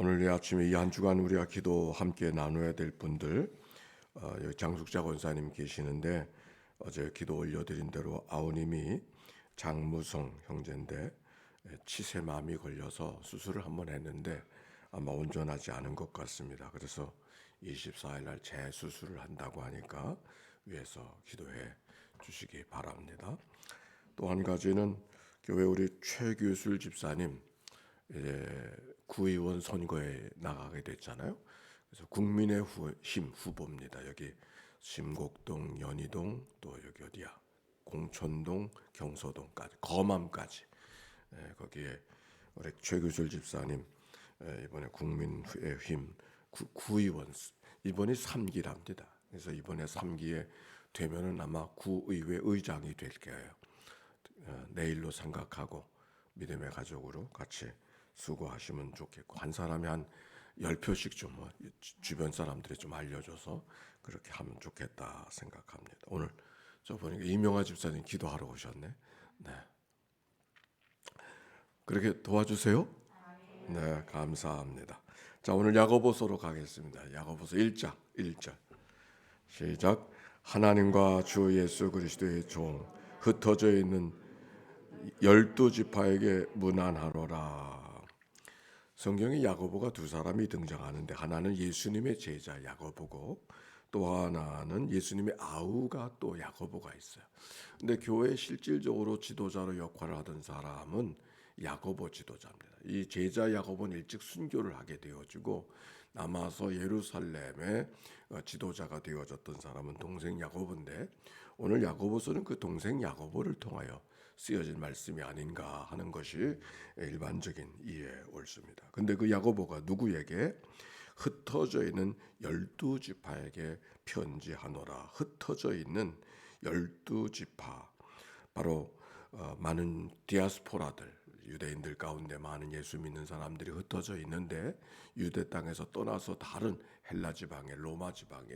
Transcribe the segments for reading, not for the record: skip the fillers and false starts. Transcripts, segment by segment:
오늘 이 아침에 이 한 주간 우리가 기도 함께 나눠야 될 분들, 여기 장숙자 권사님 계시는데 어제 기도 올려드린 대로 아우님이 장무성 형제인데 치매암이 걸려서 수술을 한번 했는데 아마 온전하지 않은 것 같습니다. 그래서 24일 날 재수술을 한다고 하니까 위에서 기도해 주시기 바랍니다. 또 한 가지는 교회 우리 최규술 집사님 이제 구의원 선거에 나가게 됐잖아요. 그래서 국민의 힘 후보입니다. 여기 심곡동, 연희동, 또 여기 어디야? 공천동, 경서동까지, 거맘까지. 거기에 우리 최규술 집사님 이번에 국민의 힘 구의원 이번이 3기랍니다. 그래서 이번에 3기에 되면은 아마 구의회 의장이 될 거예요. 내일로 생각하고 믿음의 가족으로 같이 수고하시면 좋겠고, 한 사람이 한 10표씩 좀 주변 사람들이 좀 알려줘서 그렇게 하면 좋겠다 생각합니다. 오늘 저 보니까 이명아 집사님 기도하러 오셨네. 네, 그렇게 도와주세요. 네, 감사합니다. 자, 오늘 야고보서로 가겠습니다. 야고보서 1장 1절 시작. 하나님과 주 예수 그리스도의 종 흩어져 있는 12지파에게 문안하노라. 성경에 야고보가 두 사람이 등장하는데 하나는 예수님의 제자 야고보고 또 하나는 예수님의 아우가 또 야고보가 있어요. 근데 교회 실질적으로 지도자로 역할을 하던 사람은 야고보 지도자입니다. 이 제자 야고보는 일찍 순교를 하게 되어지고 남아서 예루살렘의 지도자가 되어졌던 사람은 동생 야고보인데 오늘 야고보서는 그 동생 야고보를 통하여 쓰여진 말씀이 아닌가 하는 것이 일반적인 이해에 옳습니다. 근데 그 야고보가 누구에게? 흩어져 있는 12지파에게 편지하노라. 흩어져 있는 12지파, 바로 많은 디아스포라들, 유대인들 가운데 많은 예수 믿는 사람들이 흩어져 있는데 유대 땅에서 떠나서 다른 헬라 지방에, 로마 지방에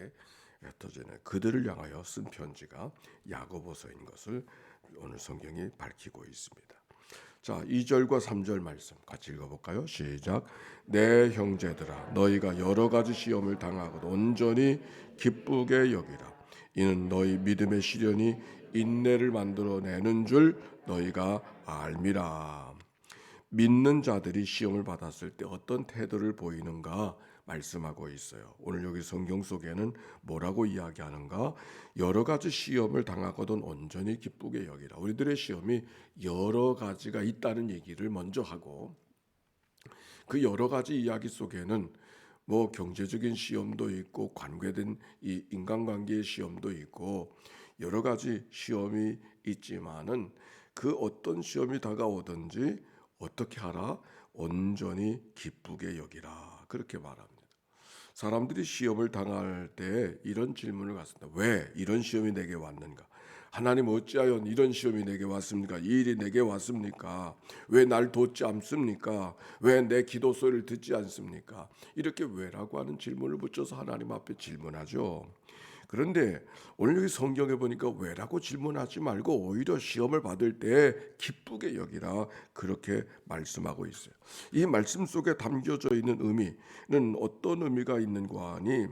흩어져 있는 그들을 향하여 쓴 편지가 야고보서인 것을 오늘 성경이 밝히고 있습니다. 자, 2절과 3절 말씀 같이 읽어볼까요? 시작. 내 형제들아, 너희가 여러 가지 시험을 당하고도 온전히 기쁘게 여기라. 이는 너희 믿음의 시련이 인내를 만들어내는 줄 너희가 알미라. 믿는 자들이 시험을 받았을 때 어떤 태도를 보이는가 말씀하고 있어요. 오늘 여기 성경 속에는 뭐라고 이야기하는가? 여러 가지 시험을 당하거든 온전히 기쁘게 여기라. 우리들의 시험이 여러 가지가 있다는 얘기를 먼저 하고, 그 여러 가지 이야기 속에는 뭐 경제적인 시험도 있고 관계된 이 인간관계의 시험도 있고 여러 가지 시험이 있지만은 그 어떤 시험이 다가오든지 어떻게 하라? 온전히 기쁘게 여기라. 그렇게 말합니다. 사람들이 시험을 당할 때 이런 질문을 갖습니다. 왜 이런 시험이 내게 왔는가? 하나님 어찌하여 이런 시험이 내게 왔습니까? 이 일이 내게 왔습니까? 왜 날 돕지 않습니까? 왜 내 기도 소리를 듣지 않습니까? 이렇게 왜라고 하는 질문을 붙여서 하나님 앞에 질문하죠. 그런데 오늘 여기 성경에 보니까 왜라고 질문하지 말고 오히려 시험을 받을 때 기쁘게 여기라 그렇게 말씀하고 있어요. 이 말씀 속에 담겨져 있는 의미는 어떤 의미가 있는가 하니,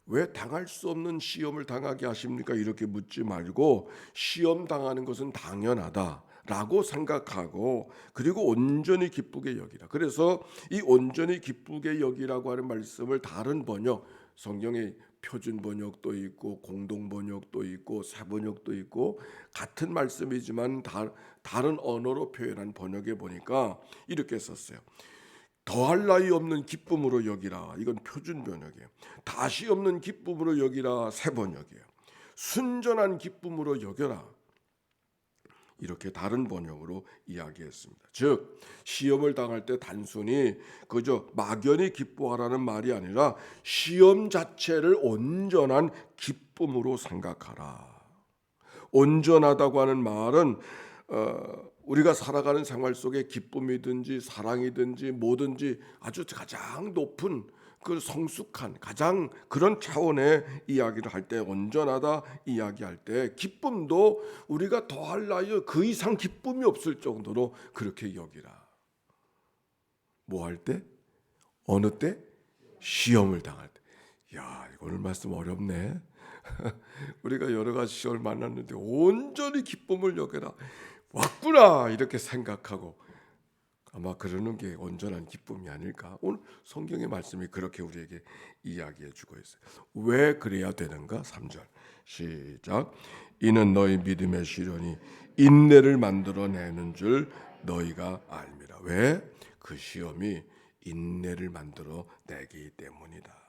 왜 당할 수 없는 시험을 당하게 하십니까? 이렇게 묻지 말고 시험 당하는 것은 당연하다라고 생각하고 그리고 온전히 기쁘게 여기라. 그래서 이 온전히 기쁘게 여기라고 하는 말씀을 다른 번역, 성경의 표준 번역도 있고 공동 번역도 있고 새 번역도 있고 같은 말씀이지만 다른 언어로 표현한 번역에 보니까 이렇게 썼어요. 더할 나위 없는 기쁨으로 여기라. 이건 표준 번역이에요. 다시 없는 기쁨으로 여기라. 새 번역이에요. 순전한 기쁨으로 여겨라. 이렇게 다른 번역으로 이야기했습니다. 즉 시험을 당할 때 단순히 그저 막연히 기뻐하라는 말이 아니라 시험 자체를 온전한 기쁨으로 생각하라. 온전하다고 하는 말은 우리가 살아가는 생활 속에 기쁨이든지 사랑이든지 뭐든지 아주 가장 높은 그 성숙한 가장 그런 차원의 이야기를 할 때, 온전하다 이야기할 때 기쁨도 우리가 더할 나위 그 이상 기쁨이 없을 정도로 그렇게 여기라. 뭐 할 때? 어느 때? 시험을 당할 때. 야, 이거 오늘 말씀 어렵네. 우리가 여러 가지 시험을 만났는데 온전히 기쁨을 여겨라. 왔구나 이렇게 생각하고 아마 그러는 게 온전한 기쁨이 아닐까. 오늘 성경의 말씀이 그렇게 우리에게 이야기해 주고 있어요. 왜 그래야 되는가? 3절 시작. 이는 너희 믿음의 시련이 인내를 만들어내는 줄 너희가 알미라. 왜? 그 시험이 인내를 만들어내기 때문이다.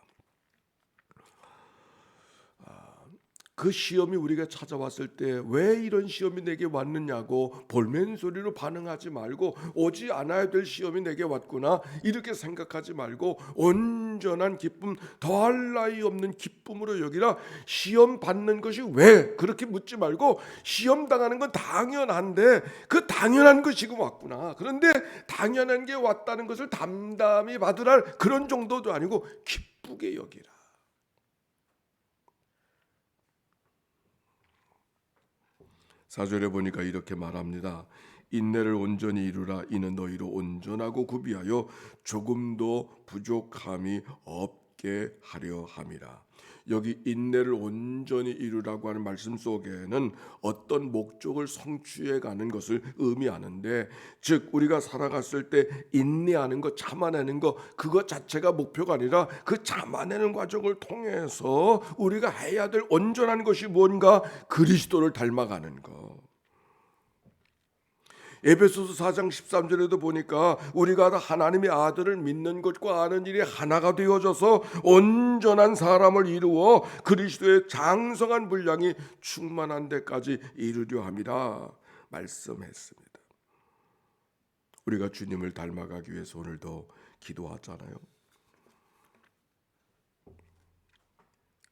그 시험이 우리가 찾아왔을 때 왜 이런 시험이 내게 왔느냐고 볼멘 소리로 반응하지 말고 오지 않아야 될 시험이 내게 왔구나 이렇게 생각하지 말고 온전한 기쁨, 더할 나위 없는 기쁨으로 여기라. 시험 받는 것이 왜 그렇게 묻지 말고 시험 당하는 건 당연한데 그 당연한 것이 지금 왔구나. 그런데 당연한 게 왔다는 것을 담담히 받으라 그런 정도도 아니고 기쁘게 여기라. 4절에 보니까 이렇게 말합니다. 인내를 온전히 이루라. 이는 너희로 온전하고 구비하여 조금도 부족함이 없게 하려 함이라. 여기 인내를 온전히 이루라고 하는 말씀 속에는 어떤 목적을 성취해 가는 것을 의미하는데, 즉 우리가 살아갔을 때 인내하는 것, 참아내는 것, 그것 자체가 목표가 아니라 그 참아내는 과정을 통해서 우리가 해야 될 온전한 것이 뭔가? 그리스도를 닮아가는 것. 에베소서 4장 13절에도 보니까 우리가 다 하나님의 아들을 믿는 것과 아는 일이 하나가 되어져서 온전한 사람을 이루어 그리스도의 장성한 분량이 충만한 데까지 이르려 함이라 말씀했습니다. 우리가 주님을 닮아가기 위해서 오늘도 기도하잖아요.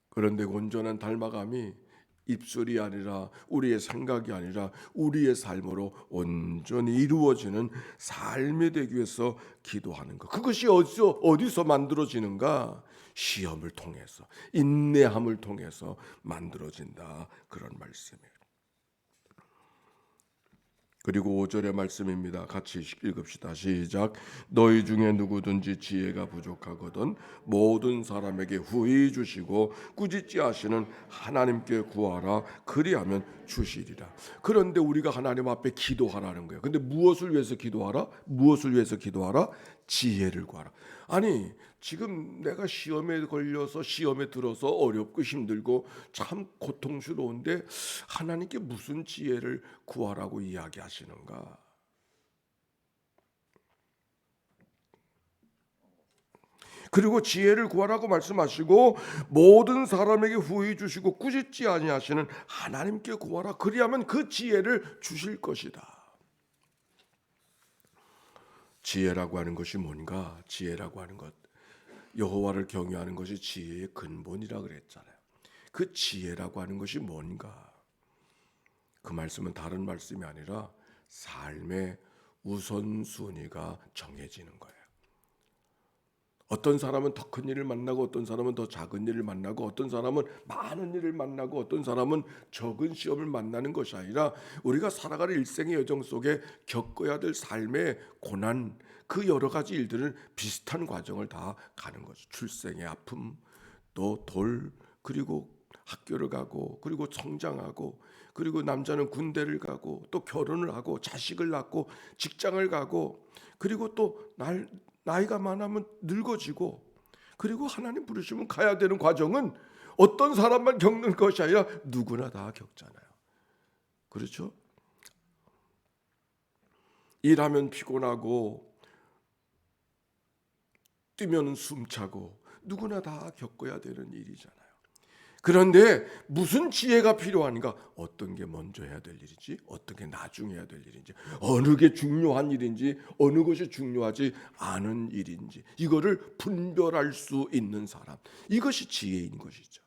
그런데 온전한 닮아감이 입술이 아니라 우리의 생각이 아니라 우리의 삶으로 온전히 이루어지는 삶이 되기 위해서 기도하는 것. 그것이 어디서 만들어지는가? 시험을 통해서, 인내함을 통해서 만들어진다. 그런 말씀이에요. 그리고 5절의 말씀입니다. 같이 읽읍시다. 시작. 너희 중에 누구든지 지혜가 부족하거든 모든 사람에게 후히 주시고 꾸짖지 하시는 하나님께 구하라. 그리하면 주시리라. 그런데 우리가 하나님 앞에 기도하라는 거예요. 근데 무엇을 위해서 기도하라? 무엇을 위해서 기도하라? 지혜를 구하라. 아니 지금 내가 시험에 걸려서 시험에 들어서 어렵고 힘들고 참 고통스러운데 하나님께 무슨 지혜를 구하라고 이야기하시는가? 그리고 지혜를 구하라고 말씀하시고 모든 사람에게 후히 주시고 꾸짖지 아니하시는 하나님께 구하라. 그리하면 그 지혜를 주실 것이다. 지혜라고 하는 것이 뭔가? 지혜라고 하는 것, 여호와를 경외하는 것이 지혜의 근본이라 그랬잖아요. 그 지혜라고 하는 것이 뭔가? 그 말씀은 다른 말씀이 아니라 삶의 우선순위가 정해지는 거예요. 어떤 사람은 더 큰 일을 만나고 어떤 사람은 더 작은 일을 만나고 어떤 사람은 많은 일을 만나고 어떤 사람은 적은 시험을 만나는 것이 아니라 우리가 살아가는 일생의 여정 속에 겪어야 될 삶의 고난, 그 여러 가지 일들은 비슷한 과정을 다 가는 거죠. 출생의 아픔, 또 돌, 그리고 학교를 가고 그리고 성장하고 그리고 남자는 군대를 가고 또 결혼을 하고 자식을 낳고 직장을 가고 그리고 또 나이가 많으면 늙어지고 그리고 하나님 부르시면 가야 되는 과정은 어떤 사람만 겪는 것이 아니라 누구나 다 겪잖아요. 그렇죠? 일하면 피곤하고 뛰면 숨차고 누구나 다 겪어야 되는 일이잖아요. 그런데 무슨 지혜가 필요한가? 어떤 게 먼저 해야 될 일인지, 어떤 게 나중에 해야 될 일인지, 어느 게 중요한 일인지, 어느 것이 중요하지 않은 일인지, 이거를 분별할 수 있는 사람, 이것이 지혜인 것이죠.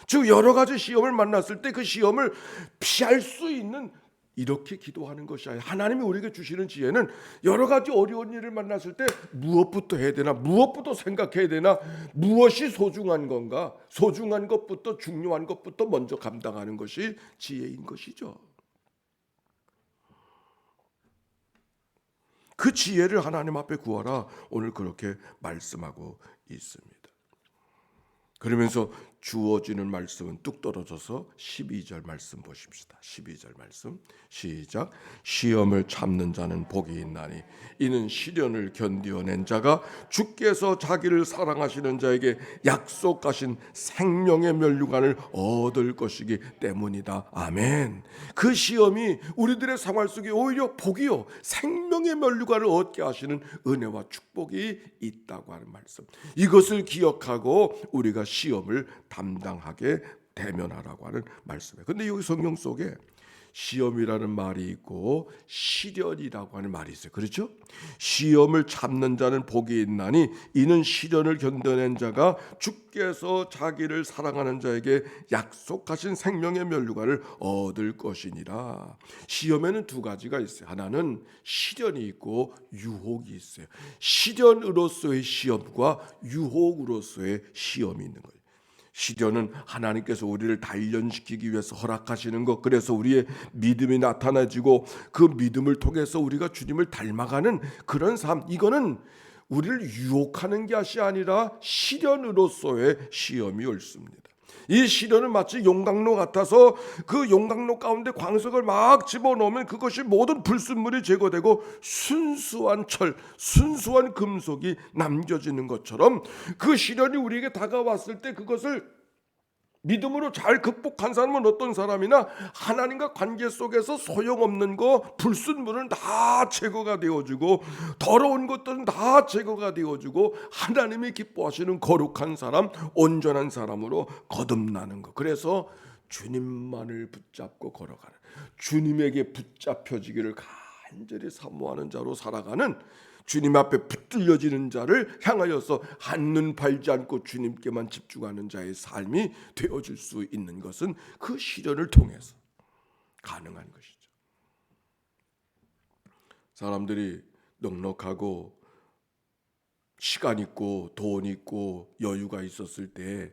즉 여러 가지 시험을 만났을 때 그 시험을 피할 수 있는, 이렇게 기도하는 것이 아니라 하나님이 우리에게 주시는 지혜는 여러 가지 어려운 일을 만났을 때 무엇부터 해야 되나, 무엇부터 생각해야 되나, 무엇이 소중한 건가, 소중한 것부터 중요한 것부터 먼저 감당하는 것이 지혜인 것이죠. 그 지혜를 하나님 앞에 구하라. 오늘 그렇게 말씀하고 있습니다. 그러면서 주어지는 말씀은 뚝 떨어져서 12절 말씀 보십시다. 12절 말씀 시작. 시험을 참는 자는 복이 있나니 이는 시련을 견디어낸 자가 주께서 자기를 사랑하시는 자에게 약속하신 생명의 면류관을 얻을 것이기 때문이다. 아멘. 그 시험이 우리들의 생활 속에 오히려 복이요 생명의 면류관을 얻게 하시는 은혜와 축복이 있다고 하는 말씀. 이것을 기억하고 우리가 시험을 담당하게 대면하라고 하는 말씀이에요. 근데 여기 성경 속에 시험이라는 말이 있고 시련이라고 하는 말이 있어요. 그렇죠? 시험을 참는 자는 복이 있나니 이는 시련을 견뎌낸 자가 주께서 자기를 사랑하는 자에게 약속하신 생명의 면류관을 얻을 것이니라. 시험에는 두 가지가 있어요. 하나는 시련이 있고 유혹이 있어요. 시련으로서의 시험과 유혹으로서의 시험이 있는 거예요. 시련은 하나님께서 우리를 단련시키기 위해서 허락하시는 것, 그래서 우리의 믿음이 나타나지고 그 믿음을 통해서 우리가 주님을 닮아가는 그런 삶, 이거는 우리를 유혹하는 것이 아니라 시련으로서의 시험이 옳습니다. 이 시련은 마치 용광로 같아서 그 용광로 가운데 광석을 막 집어넣으면 그것이 모든 불순물이 제거되고 순수한 철, 순수한 금속이 남겨지는 것처럼 그 시련이 우리에게 다가왔을 때 그것을 믿음으로 잘 극복한 사람은 어떤 사람이나 하나님과 관계 속에서 소용없는 거, 불순물은 다 제거가 되어지고 더러운 것들은 다 제거가 되어지고 하나님이 기뻐하시는 거룩한 사람, 온전한 사람으로 거듭나는 거. 그래서 주님만을 붙잡고 걸어가는, 주님에게 붙잡혀지기를 간절히 사모하는 자로 살아가는, 주님 앞에 붙들려지는 자를 향하여서 한눈 팔지 않고 주님께만 집중하는 자의 삶이 되어질 수 있는 것은 그 시련을 통해서 가능한 것이죠. 사람들이 넉넉하고 시간 있고 돈 있고 여유가 있었을 때,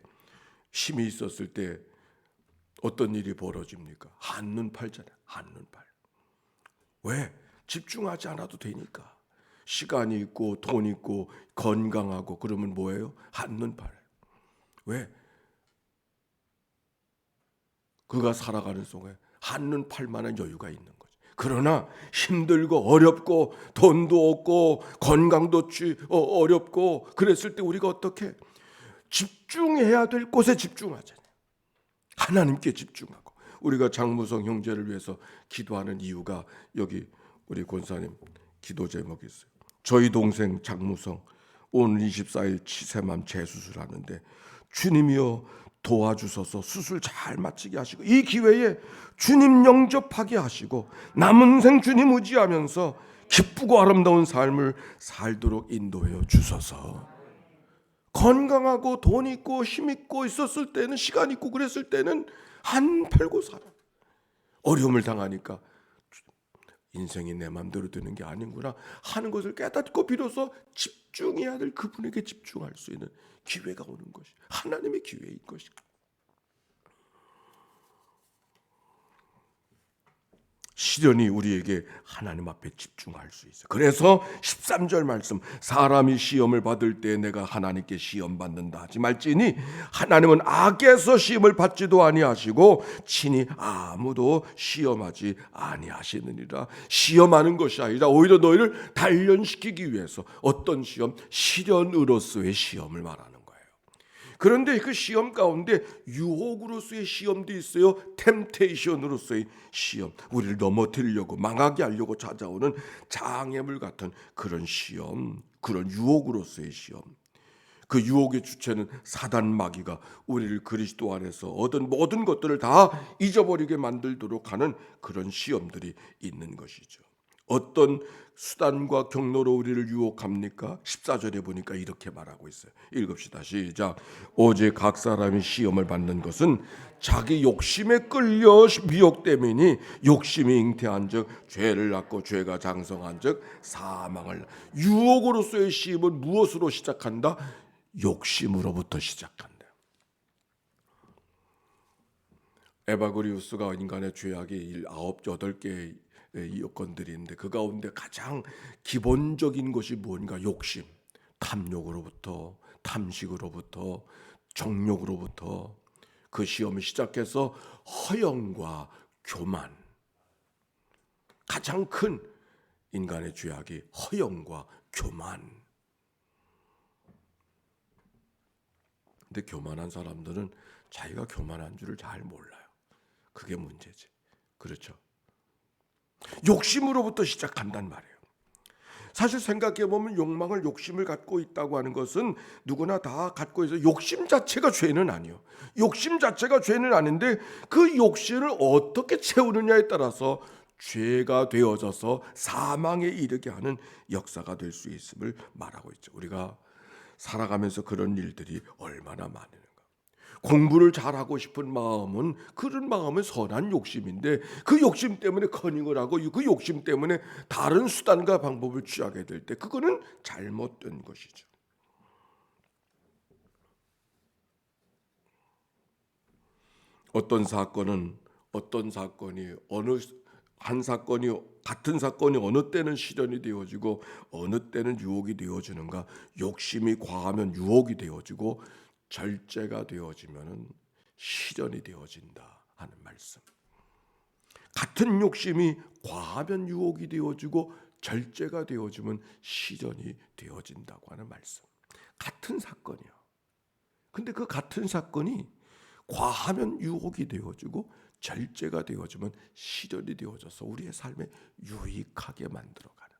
힘이 있었을 때 어떤 일이 벌어집니까? 한눈 팔잖아요. 한눈 팔. 왜? 집중하지 않아도 되니까. 시간이 있고 돈 있고 건강하고 그러면 뭐예요? 한눈 팔아요. 왜? 그가 살아가는 속에 한눈 팔 만한 여유가 있는 거죠. 그러나 힘들고 어렵고 돈도 없고 건강도 어렵고 그랬을 때 우리가 어떻게 집중해야 될 곳에 집중하잖아요. 하나님께 집중하고. 우리가 장무성 형제를 위해서 기도하는 이유가 여기 우리 권사님 기도 제목이 있어요. 저희 동생 장무성 오늘 24일 치세맘 재수술하는데 주님이여 도와주셔서 수술 잘 마치게 하시고 이 기회에 주님 영접하게 하시고 남은 생 주님 의지하면서 기쁘고 아름다운 삶을 살도록 인도해 주소서. 건강하고 돈 있고 힘 있고 있었을 때는, 시간 있고 그랬을 때는 한 팔고 살아. 어려움을 당하니까 인생이 내 마음대로 되는 게 아닌구나 하는 것을 깨닫고 비로소 집중해야 될 그분에게 집중할 수 있는 기회가 오는 것이 하나님의 기회인 것이. 시련이 우리에게 하나님 앞에 집중할 수 있어요. 그래서 13절 말씀, 사람이 시험을 받을 때 내가 하나님께 시험 받는다 하지 말지니 하나님은 악에서 시험을 받지도 아니하시고 친히 아무도 시험하지 아니하시느니라. 시험하는 것이 아니라 오히려 너희를 단련시키기 위해서 어떤 시험? 시련으로서의 시험을 말하는 거예요. 그런데 그 시험 가운데 유혹으로서의 시험도 있어요. 템테이션으로서의 시험, 우리를 넘어뜨리려고 망하게 하려고 찾아오는 장애물 같은 그런 시험, 그런 유혹으로서의 시험. 그 유혹의 주체는 사단 마귀가 우리를 그리스도 안에서 얻은 모든 것들을 다 잊어버리게 만들도록 하는 그런 시험들이 있는 것이죠. 어떤 수단과 경로로 우리를 유혹합니까? 14절에 보니까 이렇게 말하고 있어요. 읽읍시다. 시작. 오직 각 사람이 시험을 받는 것은 자기 욕심에 끌려 미혹됨이니 욕심이 잉태한 즉 죄를 낳고 죄가 장성한 즉 사망을. 유혹으로서의 시험은 무엇으로 시작한다? 욕심으로부터 시작한다. 에바고리우스가 인간의 죄악이 8개 여건들이 있는데 그 가운데 가장 기본적인 것이 뭔가 욕심, 탐욕으로부터, 탐식으로부터, 정욕으로부터 그 시험을 시작해서 허영과 교만. 가장 큰 인간의 죄악이 허영과 교만. 근데 교만한 사람들은 자기가 교만한 줄을 잘 몰라요. 그게 문제지. 그렇죠? 욕심으로부터 시작한단 말이에요. 사실 생각해보면 욕망을, 욕심을 갖고 있다고 하는 것은 누구나 다 갖고 있어요. 욕심 자체가 죄는 아니에요. 욕심 자체가 죄는 아닌데 그 욕심을 어떻게 채우느냐에 따라서 죄가 되어져서 사망에 이르게 하는 역사가 될 수 있음을 말하고 있죠. 우리가 살아가면서 그런 일들이 얼마나 많은가. 공부를 잘하고 싶은 마음은, 그런 마음은 선한 욕심인데 그 욕심 때문에 커닝을 하고 그 욕심 때문에 다른 수단과 방법을 취하게 될 때 그거는 잘못된 것이죠. 어떤 사건이 어느 한 사건이, 같은 사건이 어느 때는 실현이 되어지고 어느 때는 유혹이 되어지는가. 욕심이 과하면 유혹이 되어지고 절제가 되어지면 실현이 되어진다 하는 말씀. 같은 욕심이 과하면 유혹이 되어지고 절제가 되어지면 실현이 되어진다고 하는 말씀. 같은 사건이요. 근데 그 같은 사건이 과하면 유혹이 되어지고 절제가 되어지면 실현이 되어져서 우리의 삶에 유익하게 만들어가는,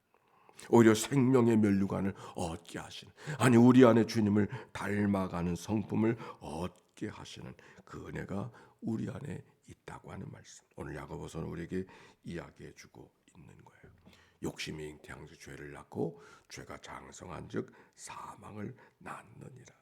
오히려 생명의 면류관을 얻게 하시는, 아니 우리 안에 주님을 닮아가는 성품을 얻게 하시는 그 은혜가 우리 안에 있다고 하는 말씀. 오늘 야고보서는 우리에게 이야기해주고 있는 거예요. 욕심이 잉태한 죄를 낳고 죄가 장성한즉 사망을 낳느니라.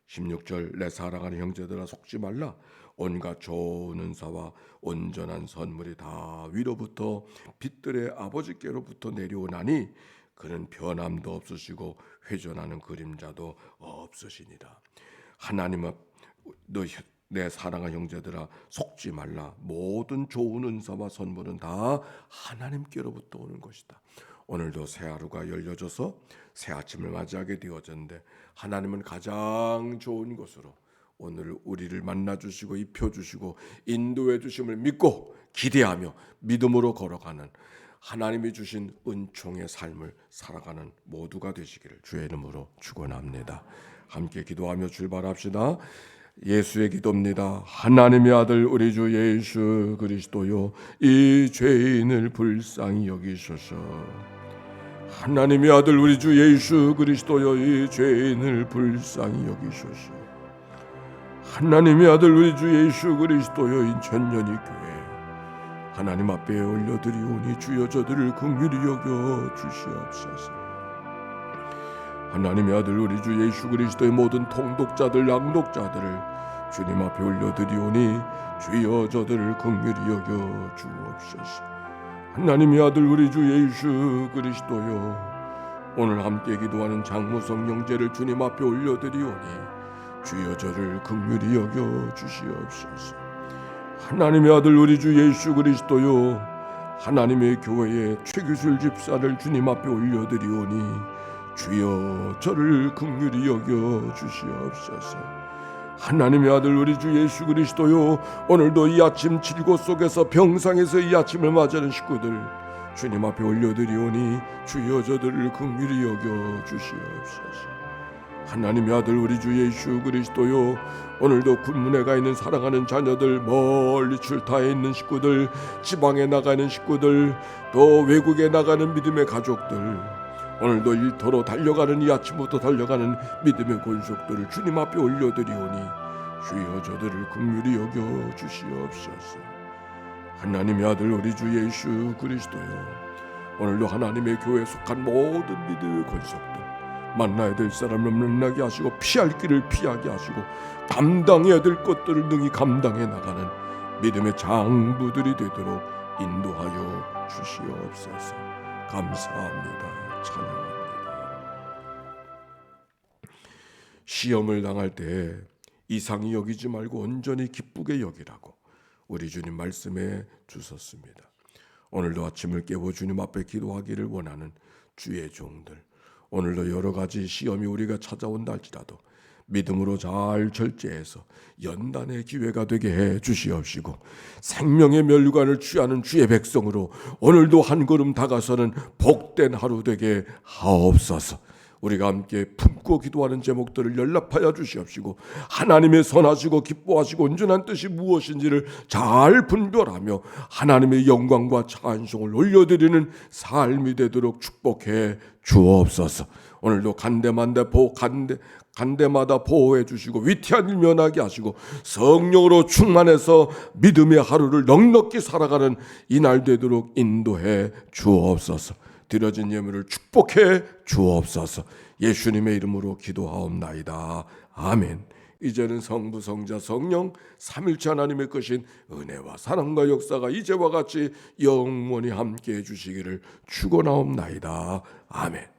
16절 내 사랑하는 형제들아 속지 말라. 온갖 좋은 은사와 온전한 선물이 다 위로부터 빛들의 아버지께로부터 내려오나니 그는 변함도 없으시고 회전하는 그림자도 없으시니라. 하나님은 내 사랑하는 형제들아 속지 말라. 모든 좋은 은사와 선물은 다 하나님께로부터 오는 것이다. 오늘도 새 하루가 열려져서 새 아침을 맞이하게 되어졌는데 하나님은 가장 좋은 것으로 오늘 우리를 만나주시고 입혀주시고 인도해 주심을 믿고 기대하며 믿음으로 걸어가는, 하나님이 주신 은총의 삶을 살아가는 모두가 되시기를 주의 이름으로 축원합니다. 함께 기도하며 출발합시다. 예수의 기도입니다. 하나님의 아들 우리 주 예수 그리스도요, 이 죄인을 불쌍히 여기소서. 하나님의 아들 우리 주 예수 그리스도여, 이 죄인을 불쌍히 여기소서. 하나님의 아들 우리 주 예수 그리스도여, 이 전년이 교회 하나님 앞에 올려드리오니 주여 저들을 긍휼히 여겨 주시옵소서. 하나님의 아들 우리 주 예수 그리스도의 모든 통독자들, 낭독자들을 주님 앞에 올려드리오니 주여 저들을 긍휼히 여겨 주옵소서. 하나님의 아들 우리 주 예수 그리스도여, 오늘 함께 기도하는 장무성 형제를 주님 앞에 올려드리오니 주여 저를 긍휼히 여겨 주시옵소서. 하나님의 아들 우리 주 예수 그리스도여, 하나님의 교회의 최규술 집사를 주님 앞에 올려드리오니 주여 저를 긍휼히 여겨 주시옵소서. 하나님의 아들 우리 주 예수 그리스도여, 오늘도 이 아침 질고 속에서 병상에서 이 아침을 맞이하는 식구들 주님 앞에 올려드리오니 주여 저들을 긍휼히 여겨 주시옵소서. 하나님의 아들 우리 주 예수 그리스도여, 오늘도 군문에 가 있는 사랑하는 자녀들, 멀리 출타해 있는 식구들, 지방에 나가 있는 식구들, 또 외국에 나가는 믿음의 가족들, 오늘도 일터로 달려가는 이 아침부터 달려가는 믿음의 권속들을 주님 앞에 올려드리오니 주여 저들을 긍휼히 여겨 주시옵소서. 하나님의 아들 우리 주 예수 그리스도여, 오늘도 하나님의 교회에 속한 모든 믿음의 권속들, 만나야 될 사람을 만나게 하시고 피할 길을 피하게 하시고 감당해야 될 것들을 능히 감당해 나가는 믿음의 장부들이 되도록 인도하여 주시옵소서. 감사합니다. 찬양합니다. 시험을 당할 때 이상히 여기지 말고 온전히 기쁘게 여기라고 우리 주님 말씀해 주셨습니다. 오늘도 아침을 깨워 주님 앞에 기도하기를 원하는 주의 종들, 오늘도 여러 가지 시험이 우리가 찾아온다 할지라도 믿음으로 잘 절제해서 연단의 기회가 되게 해 주시옵시고, 생명의 멸류관을 취하는 주의 백성으로 오늘도 한 걸음 다가서는 복된 하루 되게 하옵소서. 우리가 함께 품고 기도하는 제목들을 연락하여 주시옵시고, 하나님의 선하시고 기뻐하시고 온전한 뜻이 무엇인지를 잘 분별하며 하나님의 영광과 찬송을 올려드리는 삶이 되도록 축복해 주옵소서. 오늘도 간대마다 보호해 주시고 위태한 일 면하게 하시고 성령으로 충만해서 믿음의 하루를 넉넉히 살아가는 이날 되도록 인도해 주옵소서. 드려진 예물을 축복해 주옵소서. 예수님의 이름으로 기도하옵나이다. 아멘. 이제는 성부 성자 성령 삼일체 하나님의 크신 은혜와 사랑과 역사가 이제와 같이 영원히 함께해 주시기를 축원하옵나이다. 아멘.